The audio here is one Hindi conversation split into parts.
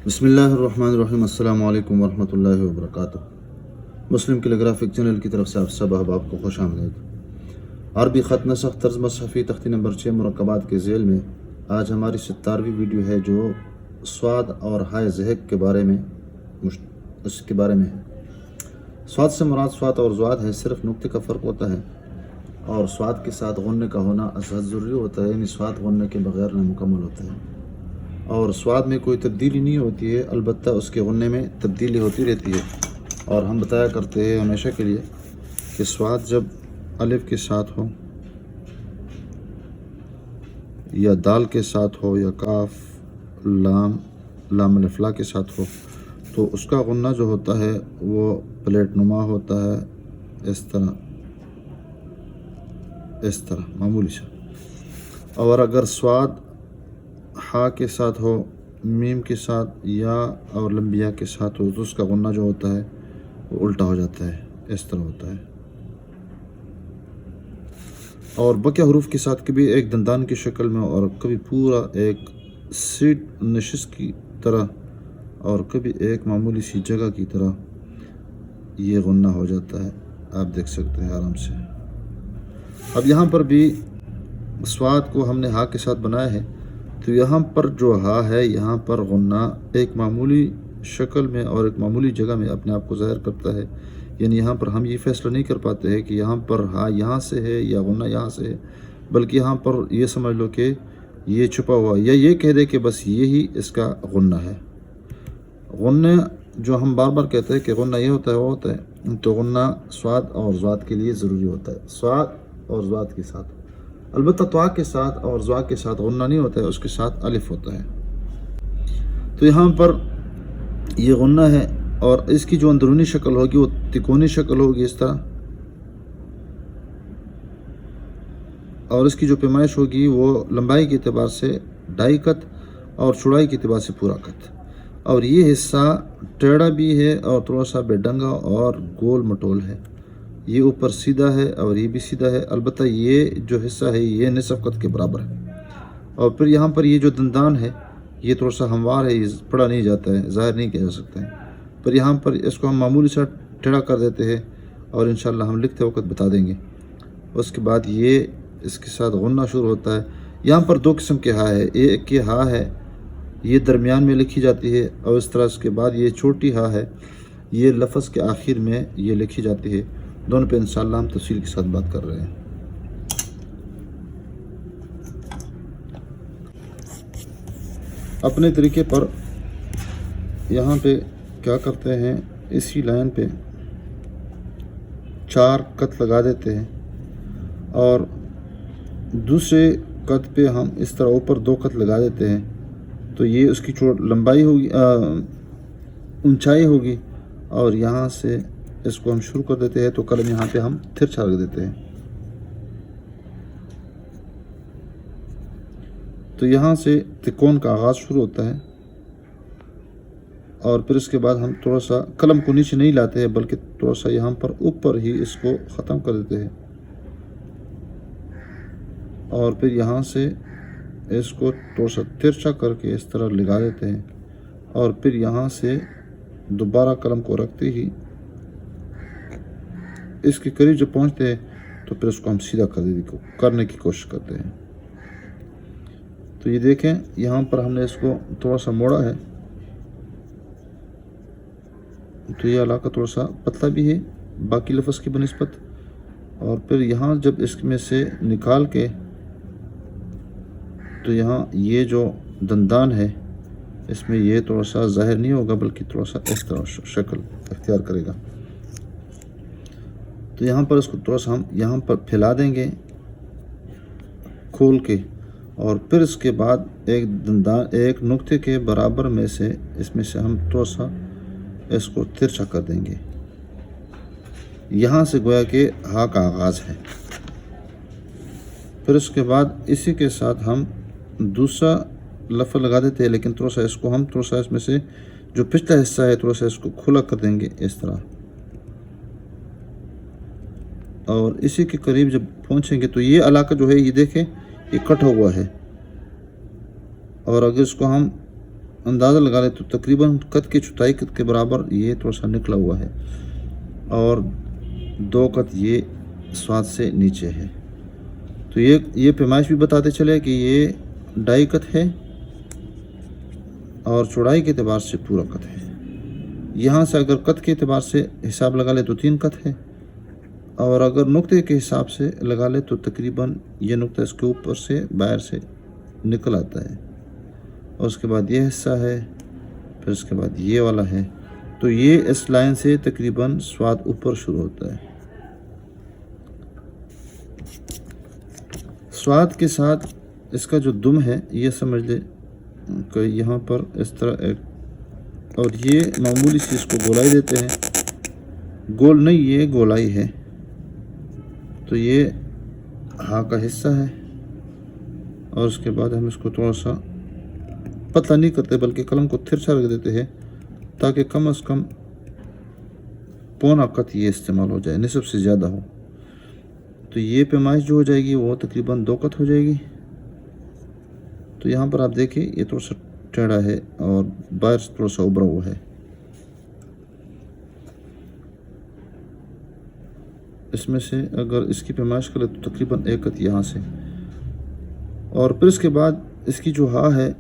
बिस्मिल्लाहिर्रहमानिर्रहीम। अस्सलामु अलैकुम वरहमतुल्लाहि वबरकातुह। मुस्लिम कैलीग्राफिक चैनल की तरफ से आप सब अहबाब को खुश आमदीद। अरबी ख़त नसख तर्ज मसहफ़ी तख्ती नंबर 6 मुरक्कबात के झेल में आज हमारी 77वीं वीडियो है जो स्वाद और हाय ज़हक के बारे में उसके बारे में है। स्वाद से मुराद स्वाद और ज़्वाद है, सिर्फ नुक्ते का फ़र्क होता है और स्वाद के साथ गुन्ने का होना असहद ज़रूरी होता है, यानी स्वाद गुन्ने के बगैर नामुकम्मल होता है और स्वाद में कोई तब्दीली नहीं होती है, अलबत्ता उसके गुन्ने में तब्दीली होती रहती है। और हम बताया करते हैं हमेशा के लिए कि स्वाद जब अलिफ के साथ हो या दाल के साथ हो या काफ लाम अलिफला के साथ हो तो उसका गुन्ना जो होता है वो प्लेट नुमा होता है, इस तरह मामूली सा। और अगर स्वाद हा के साथ हो, मीम के साथ या और लंबिया के साथ हो तो उसका गुन्ना जो होता है वो उल्टा हो जाता है, इस तरह होता है। और बकिया हरूफ के साथ कभी एक दंदान की शक्ल में और कभी पूरा एक सीट नशिश की तरह और कभी एक मामूली सी जगह की तरह ये गुन्ना हो जाता है, आप देख सकते हैं आराम से। अब यहाँ पर भी स्वाद को हमने हा के साथ बनाया है तो यहाँ पर जो हा है यहाँ पर गुन्ना एक मामूली शक्ल में और एक मामूली जगह में अपने आप को ज़ाहिर करता है, यानी यहाँ पर हम ये फैसला नहीं कर पाते हैं कि यहाँ पर हा यहाँ से है या गुन्ना यहाँ से है, बल्कि यहाँ पर ये समझ लो कि ये छुपा हुआ या ये कह दे कि बस यही इसका गुन्ना है। गुन्ना जो हम बार बार कहते हैं कि गुन्ना ये होता है वो होता है, तो गुन्ना स्वाद और ज़्वाद के लिए ज़रूरी होता है, स्वाद और ज़्वाद के साथ। अलबत्ता त्वा के साथ और ज़्वा के साथ गुन्ना नहीं होता है, उसके साथ अलिफ होता है। तो यहाँ पर ये गुन्ना है और इसकी जो अंदरूनी शक्ल होगी वो तिकोनी शक्ल होगी इस तरह, और इसकी जो पैमाइश होगी वो लंबाई के अतबार से 2.5 कत और चौड़ाई के अतबार से पूरा कत। और ये हिस्सा टेढ़ा भी है और थोड़ा सा बेढंगा और गोल मटोल है, ये ऊपर सीधा है और ये भी सीधा है, अलबत्ता ये जो हिस्सा है ये निसफ कत के बराबर है। और फिर यहाँ पर ये जो दंदान है ये थोड़ा सा हमवार है, ये पढ़ा नहीं जाता है, ज़ाहिर नहीं किया जा सकता है, पर यहाँ पर इसको हम मामूली सा टेढ़ा कर देते हैं और इंशाल्लाह हम लिखते वक्त बता देंगे। उसके बाद ये इसके साथ गुन्ना शुरू होता है। यहाँ पर 2 किस्म के हा है, एक ये हा है ये दरमियान में लिखी जाती है और इस तरह उसके बाद ये छोटी हा है ये लफ्ज़ के आखिर में ये लिखी जाती है। दोनों पे इंशाल्लाह हम तफसील के साथ बात कर रहे हैं। अपने तरीके पर यहाँ पे क्या करते हैं, इसी लाइन पे 4 कत लगा देते हैं और दूसरे कत पे हम इस तरह ऊपर 2 कत लगा देते हैं, तो ये उसकी लंबाई होगी, ऊंचाई होगी। और यहाँ से इसको हम शुरू कर देते हैं तो कलम यहाँ पे हम तिरछा रख देते हैं। तो यहाँ से त्रिकोण का आगाज़ शुरू होता है और फिर इसके बाद हम थोड़ा सा कलम को नीचे नहीं लाते हैं बल्कि थोड़ा सा यहाँ पर ऊपर ही इसको ख़त्म कर देते हैं और फिर यहाँ से इसको थोड़ा सा तिरछा करके इस तरह लगा देते हैं और फिर यहाँ से दोबारा कलम को रखते ही इसके करीब जब पहुँचते हैं तो फिर उसको हम सीधा करने की कोशिश करते हैं। तो ये देखें यहाँ पर हमने इसको थोड़ा सा मोड़ा है तो ये इलाका थोड़ा सा पतला भी है बाकी लफ्ज़ की बनिस्बत। और फिर यहाँ जब इसमें से निकाल के तो यहाँ ये जो दंदान है इसमें ये थोड़ा सा ज़ाहिर नहीं होगा बल्कि थोड़ा सा इस तरह शक्ल अख्तियार करेगा। तो यहाँ पर इसको थोड़ा सा हम यहाँ पर फैला देंगे खोल के और फिर इसके बाद एक दंदान एक नुक्ते के बराबर में से इसमें से हम थोड़ा सा इसको तिरछा कर देंगे। यहाँ से गोया के हा का आगाज़ है। फिर उसके बाद इसी के साथ हम दूसरा लफ्ज़ लगा देते हैं, लेकिन थोड़ा सा इसको हम थोड़ा सा इसमें से जो पिछला हिस्सा है थोड़ा सा इसको खुला कर देंगे इस तरह। और इसी के करीब जब पहुँचेंगे तो ये इलाका जो है ये देखें ये कट हुआ है और अगर इसको हम अंदाज़ा लगा ले तो तकरीबन कद की चौथाई कद के बराबर ये थोड़ा सा निकला हुआ है और 2 कद ये स्वाद से नीचे है। तो ये पैमाइश भी बताते चले कि ये 2.5 कद है और चौड़ाई के अतबार से पूरा कद है। यहाँ से अगर कद के अतबार से हिसाब लगा ले तो 3 कद है और अगर नुक्ते के हिसाब से लगा ले तो तकरीबन ये नुक्ता इसके ऊपर से बाहर से निकल आता है और उसके बाद ये हिस्सा है, फिर उसके बाद ये वाला है। तो ये इस लाइन से तकरीबन स्वाद ऊपर शुरू होता है। स्वाद के साथ इसका जो दुम है ये समझ ले कि यहाँ पर इस तरह एक, और ये मामूली सी इसको गोलाई देते हैं। गोल नहीं, ये गोलाई है। तो ये हाँ का हिस्सा है और उसके बाद हम इसको थोड़ा सा पतला नहीं करते बल्कि कलम को तिरछा रख देते हैं ताकि कम से कम पौना कत ये इस्तेमाल हो जाए, निसब से ज़्यादा हो। तो ये पैमाइश जो हो जाएगी वो तकरीबन 2 कत हो जाएगी। तो यहाँ पर आप देखिए ये थोड़ा सा टेढ़ा है और बाहर से थोड़ा सा उभरा हुआ है। इसमें से अगर इसकी पैमाइश करें तो तकरीबन 1 कत यहाँ से, और फिर इसके बाद इसकी जो हाँ है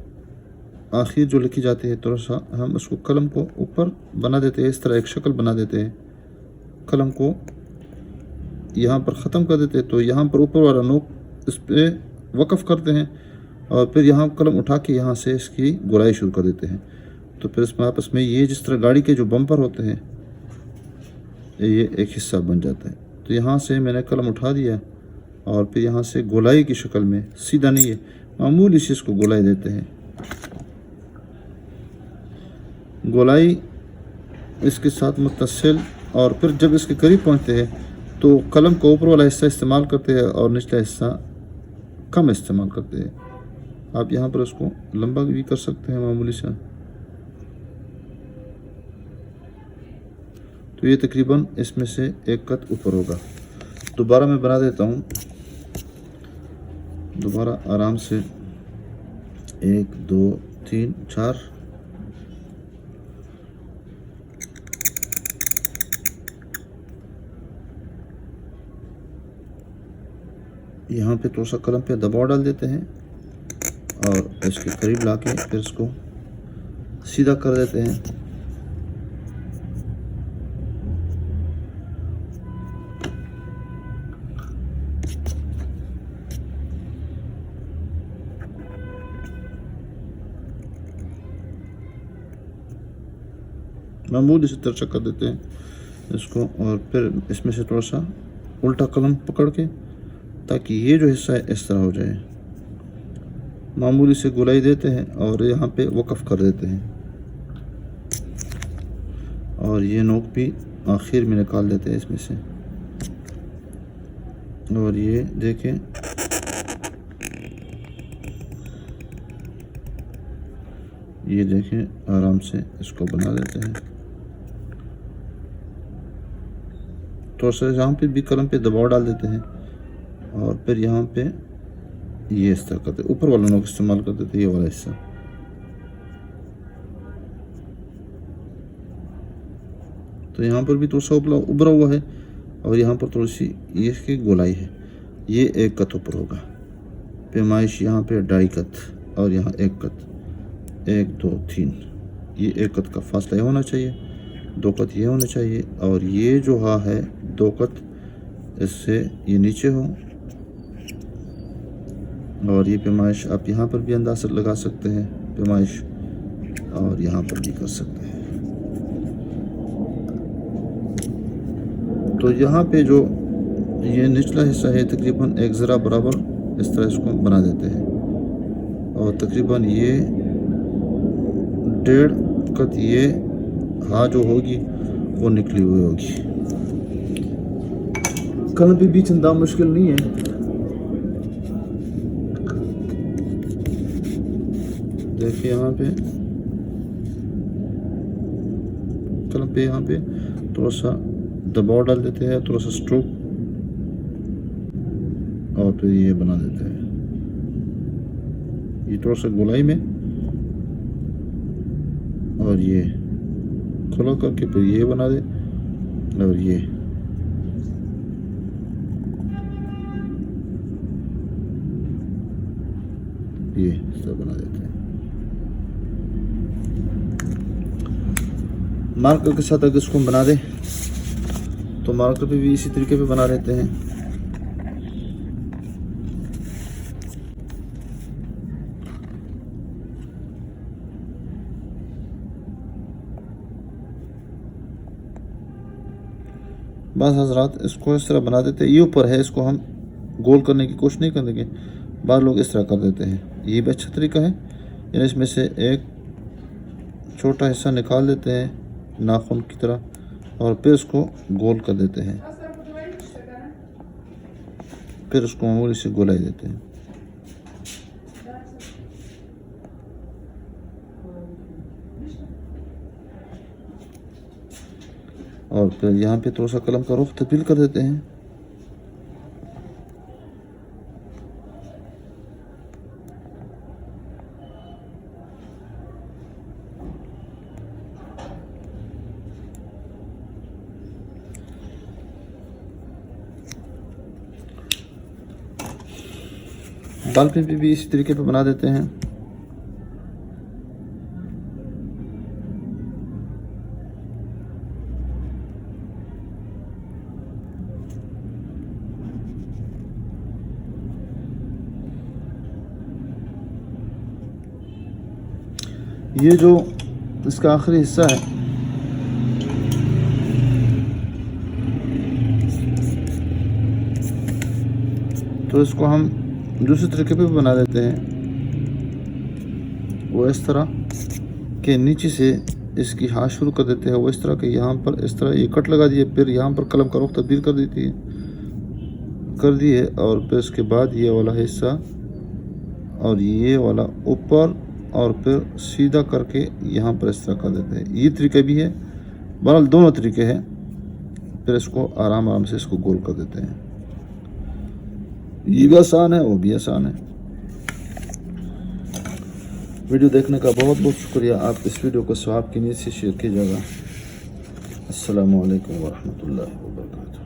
आखिर जो लिखी जाती है थोड़ा सा हम उसको कलम को ऊपर बना देते हैं, इस तरह एक शक्ल बना देते हैं। कलम को यहाँ पर ख़त्म कर देते हैं तो यहाँ पर ऊपर वाला नोक इस पर वक़फ़ करते हैं और फिर यहाँ कलम उठा के यहाँ से इसकी गोलाई शुरू कर देते हैं। तो फिर इसमें आपस में ये जिस तरह गाड़ी के जो बम्पर होते हैं ये एक हिस्सा बन जाता है। तो यहाँ से मैंने कलम उठा दिया और फिर यहाँ से गोलाई की शक्ल में, सीधा नहीं है, मामूली सी इसको गोलाई देते हैं। गोलाई इसके साथ मुत्तसिल, और फिर जब इसके करीब पहुँचते हैं तो कलम को ऊपर वाला हिस्सा इस्तेमाल करते हैं और निचला हिस्सा कम इस्तेमाल करते हैं। आप यहाँ पर उसको लंबा भी कर सकते हैं मामूली सा। तो ये तकरीबन इसमें से 1 कत ऊपर होगा। दोबारा मैं बना देता हूँ, दोबारा आराम से 1 2 3 4। यहाँ पे थोड़ा सा कलम पे दबाव डाल देते हैं और इसके करीब लाके फिर इसको सीधा कर देते हैं। मामूली से तिरछा कर देते हैं इसको और फिर इसमें से थोड़ा सा उल्टा कलम पकड़ के ताकि ये जो हिस्सा है इस तरह हो जाए। मामूली से गोलाई देते हैं और यहाँ पे वक़फ़ कर देते हैं और ये नोक भी आखिर में निकाल देते हैं इसमें से। और ये देखें ये देखें आराम से इसको बना देते हैं। थोड़ा सा यहाँ पे भी कलम पे दबाव डाल देते हैं और फिर यहाँ पे ये इस तरह करते, ऊपर वाला नोक इस्तेमाल कर देते ये वाला हिस्सा। तो यहाँ पर भी थोड़ा सा उभरा हुआ है और यहाँ पर थोड़ी सी ये इसकी गोलाई है। ये 1 कत ऊपर होगा। पैमाइश यहाँ पे 2.5 कत और यहाँ 1 कत, 1 2 3। ये 1 कत का फासला होना चाहिए, 2 कत ये होना चाहिए और ये जो हाँ है 2 कत इससे ये नीचे हो। और ये पैमाइश आप यहाँ पर भी अंदाज़ा लगा सकते हैं पैमाइश, और यहाँ पर भी कर सकते हैं। तो यहाँ पे जो ये निचला हिस्सा है तकरीबन 1 ज़रा बराबर इस तरह इसको बना देते हैं और तकरीबन ये 1.5 कत ये हाँ जो होगी वो निकली हुई होगी। कलम पे भी चंदा मुश्किल नहीं है। देखिए यहाँ पे कलम पे यहाँ पे थोड़ा सा दबाव डाल देते हैं, थोड़ा सा स्ट्रोक, और फिर ये बना देते हैं। ये थोड़ा सा गोलाई में और ये खुला करके फिर ये बना दे और ये इस तरह बना देते हैं। मार्कर के साथ अगर इसको हम बना दें तो मार्कर पे भी इसी तरीके पे बना लेते हैं। बस हजरात इसको इस तरह बना देते हैं। ये ऊपर है, इसको हम गोल करने की कोशिश नहीं करेंगे, बाहर लोग इस तरह कर देते हैं। ये भी अच्छा तरीका है। यानी इसमें से एक छोटा हिस्सा निकाल देते हैं नाखून की तरह और फिर इसको गोल कर देते हैं, फिर उसको मामूली से गोलाई देते हैं। और फिर यहाँ पे थोड़ा सा कलम का रुख तब्दील कर देते हैं। बाल पे भी इसी तरीके पे बना देते हैं। ये जो इसका आखिरी हिस्सा है तो इसको हम दूसरे तरीके पे भी बना देते हैं। वो इस तरह के नीचे से इसकी हाथ शुरू कर देते हैं, वो इस तरह के यहाँ पर इस तरह ये कट लगा दिए, फिर यहाँ पर कलम का रुख तब्दील कर देती है कर दिए और फिर उसके बाद ये वाला हिस्सा और ये वाला ऊपर और फिर सीधा करके यहाँ पर इस तरह कर देते हैं। ये तरीका भी है, बहरहाल दोनों तरीके हैं। फिर इसको आराम आराम से इसको गोल कर देते हैं। ये भी आसान है, वो भी आसान है। वीडियो देखने का बहुत बहुत शुक्रिया। आप इस वीडियो को सवाब की नीयत से शेयर कीजिएगा। अस्सलामु अलैकुम वरहमतुल्लाहि वबरकातुहू।